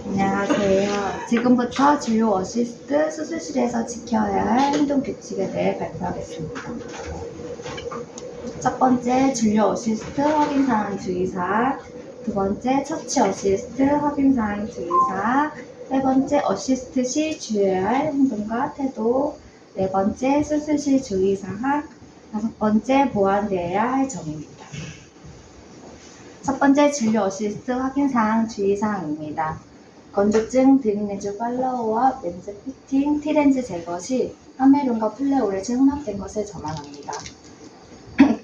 안녕하세요. 지금부터 진료 어시스트 수술실에서 지켜야 할 행동 규칙에 대해 발표하겠습니다. 첫 번째, 진료 어시스트 확인사항 주의사항. 두 번째, 처치 어시스트 확인사항 주의사항. 세 번째, 어시스트 시 주의해야 할 행동과 태도. 네 번째, 수술실 주의사항. 다섯 번째, 보완되어야 할 점입니다. 첫 번째, 진료 어시스트 확인사항 주의사항입니다. 건조증, 드림렌즈 팔로우업, 렌즈 피팅, T렌즈 제거 시 카메론과 플레오렛이 혼합된 것을 전환합니다.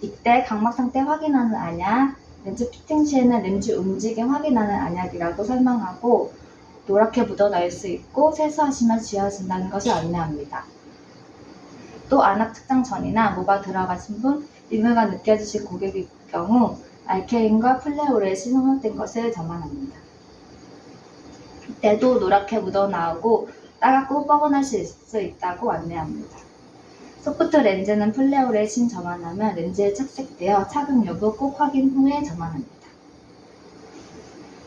이때 각막 상태 확인하는 안약, 렌즈 피팅 시에는 렌즈 움직임 확인하는 안약이라고 설명하고 노랗게 묻어날 수 있고 세수하시면 지워진다는 것을 안내합니다. 또 안약 측정 전이나 모가 들어가신 분, 링을가 느껴지실 고객일 경우 알케인과 플레오렛이 혼합된 것을 전환합니다. 이때도 노랗게 묻어나오고 따갑고 뻐근할 수 있다고 안내합니다. 소프트 렌즈는 플레오렛이 전환하면 렌즈에 착색되어 착용 여부 꼭 확인 후에 전환합니다.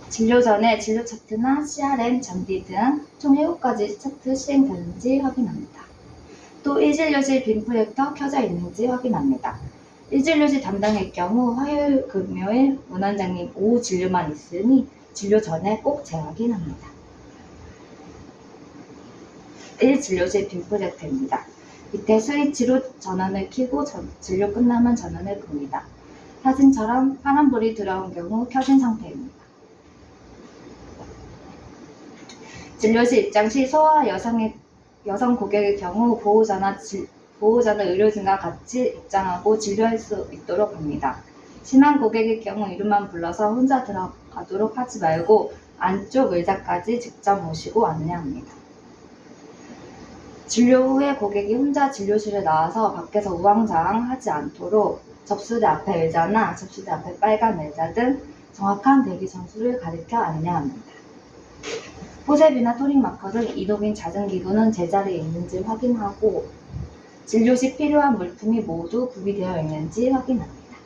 진료 전에 진료 차트나 CRM, 잔디 등 총 7가지 차트 시행되는지 확인합니다. 또 1진료실 빔 프로젝터 켜져 있는지 확인합니다. 1진료실 담당일 경우 화요일, 금요일 원원장님 오후 진료만 있으니 진료 전에 꼭 재확인합니다. 1진료실 빔 프로젝터입니다. 이때 스위치로 전원을 켜고 진료 끝나면 전원을 끕니다. 사진처럼 파란불이 들어온 경우 켜진 상태입니다. 진료실 입장 시 소아 여성 고객의 경우 보호자나 의료진과 같이 입장하고 진료할 수 있도록 합니다. 신한 고객의 경우 이름만 불러서 혼자 들어가도록 하지 말고 안쪽 의자까지 직접 모시고 안내합니다. 진료 후에 고객이 혼자 진료실에 나와서 밖에서 우왕좌왕 하지 않도록 접수대 앞에 의자나 접수대 앞에 빨간 의자 등 정확한 대기 장소를 가리켜 안내합니다. 포셉이나 토닉 마커 등 이동인 잦은 기구는 제자리에 있는지 확인하고 진료 시 필요한 물품이 모두 구비되어 있는지 확인합니다.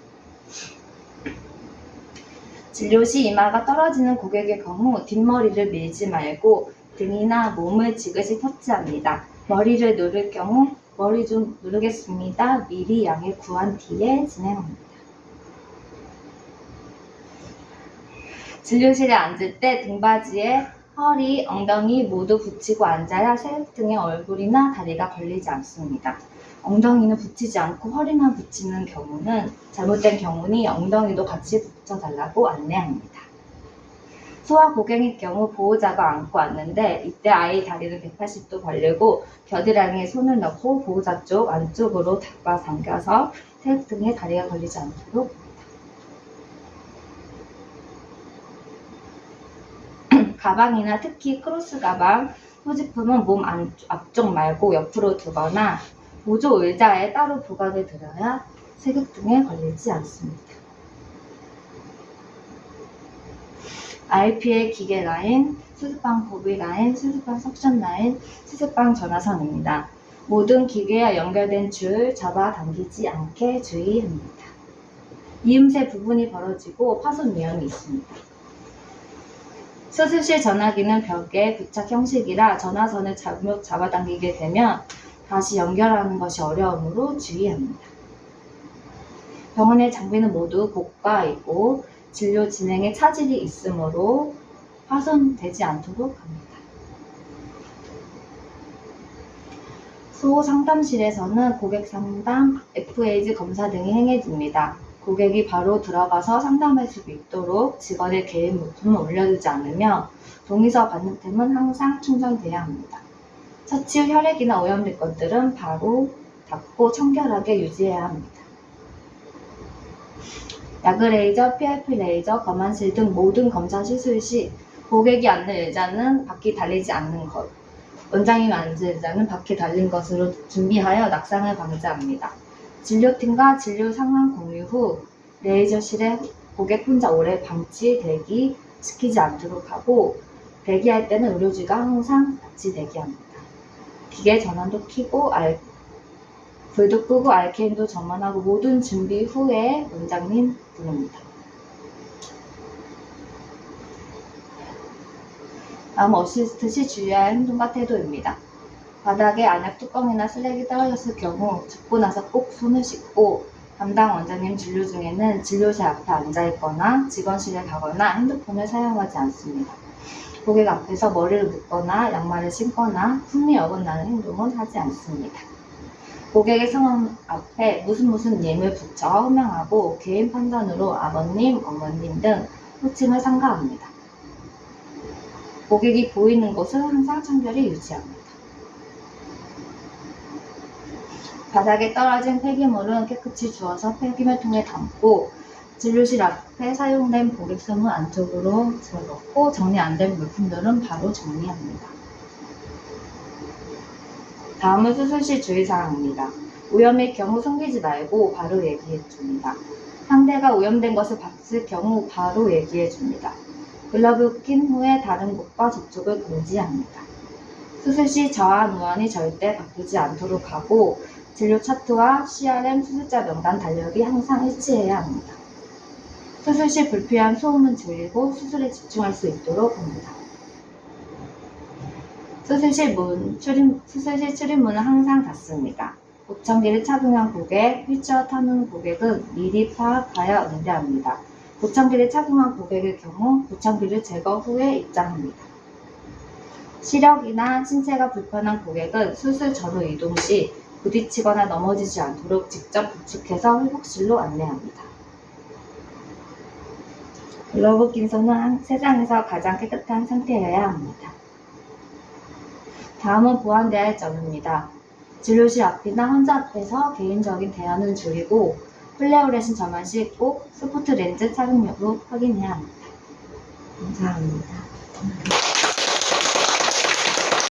진료 시 이마가 떨어지는 고객의 경우 뒷머리를 밀지 말고 등이나 몸을 지그시 터치합니다. 머리를 누를 경우 머리 좀 누르겠습니다. 미리 양해 구한 뒤에 진행합니다. 진료실에 앉을 때 등받이에 허리, 엉덩이 모두 붙이고 앉아야 세력등에 얼굴이나 다리가 걸리지 않습니다. 엉덩이는 붙이지 않고 허리만 붙이는 경우는 잘못된 경우니 엉덩이도 같이 붙여달라고 안내합니다. 소아 고객일 경우 보호자가 안고 앉는데 이때 아이 다리를 180도 벌리고 겨드랑이에 손을 넣고 보호자 쪽 안쪽으로 잡아당겨서 세력등에 다리가 걸리지 않도록 가방이나 특히 크로스 가방, 소지품은 몸 앞쪽 말고 옆으로 두거나 보조 의자에 따로 보관을 들어야 세격등에 걸리지 않습니다. RPA 기계 라인, 수습방 보비 라인, 수습방 석션 라인, 수습방 전화선입니다. 모든 기계와 연결된 줄 잡아당기지 않게 주의합니다. 이음새 부분이 벌어지고 파손 위험이 있습니다. 수술실 전화기는 벽에 부착 형식이라 전화선을 잘못 잡아당기게 되면 다시 연결하는 것이 어려우므로 주의합니다. 병원의 장비는 모두 고가이고 진료 진행에 차질이 있으므로 파손되지 않도록 합니다. 소 상담실에서는 고객 상담, FAG 검사 등이 행해집니다. 고객이 바로 들어가서 상담할 수 있도록 직원의 개인 물품을 올려두지 않으며 동의서 받는 템은 항상 충전돼야 합니다. 처치 후 혈액이나 오염된 것들은 바로 닦고 청결하게 유지해야 합니다. 야그 레이저, PRP 레이저, 검안실 등 모든 검사 시술 시 고객이 앉는 의자는 바퀴 달리지 않는 것, 원장님 앉은 의자는 바퀴 달린 것으로 준비하여 낙상을 방지합니다. 진료팀과 진료 상황 공유 후 레이저실에 고객 혼자 오래 방치 시키지 않도록 하고 대기할 때는 의료진과 항상 같이 대기합니다. 기계 전원도 켜고 불도 끄고 알케인도 점원하고 모든 준비 후에 원장님 부릅니다. 다음 어시스트 시 주의할 행동과 태도입니다. 바닥에 안약 뚜껑이나 쓰레기 떨어졌을 경우 줍고 나서 꼭 손을 씻고 담당 원장님 진료 중에는 진료실 앞에 앉아있거나 직원실에 가거나 핸드폰을 사용하지 않습니다. 고객 앞에서 머리를 묶거나 양말을 신거나 품위 어긋나는 행동은 하지 않습니다. 고객의 성함 앞에 무슨 님을 붙여 호명하고 개인 판단으로 아버님, 어머님 등 호칭을 삼가합니다. 고객이 보이는 곳은 항상 청결히 유지합니다. 바닥에 떨어진 폐기물은 깨끗이 주워서 폐기물통에 담고 진료실 앞에 사용된 고객선물 안쪽으로 집어넣고 정리 안 된 물품들은 바로 정리합니다. 다음은 수술시 주의사항입니다. 오염일 경우 숨기지 말고 바로 얘기해줍니다. 상대가 오염된 것을 봤을 경우 바로 얘기해줍니다. 글러브 낀 후에 다른 곳과 접촉을 금지합니다. 수술 시 저하 누원이 절대 바뀌지 않도록 하고 진료 차트와 CRM 수술자 명단 달력이 항상 일치해야 합니다. 수술 시 불필요한 소음은 줄이고 수술에 집중할 수 있도록 합니다. 수술실 출입문은 항상 닫습니다. 보청기를 착용한 고객, 휠체어 타는 고객은 미리 파악하여 응대합니다. 보청기를 착용한 고객의 경우 보청기를 제거 후에 입장합니다. 시력이나 신체가 불편한 고객은 수술 전후 이동 시 부딪히거나 넘어지지 않도록 직접 부축해서 회복실로 안내합니다. 글러브 낀 손은 세상에서 가장 깨끗한 상태여야 합니다. 다음은 보완되어야 할 점입니다. 진료실 앞이나 환자 앞에서 개인적인 대화는 줄이고 플레어레신 점화 시 꼭 스포트 렌즈 착용 여부 확인해야 합니다. 감사합니다.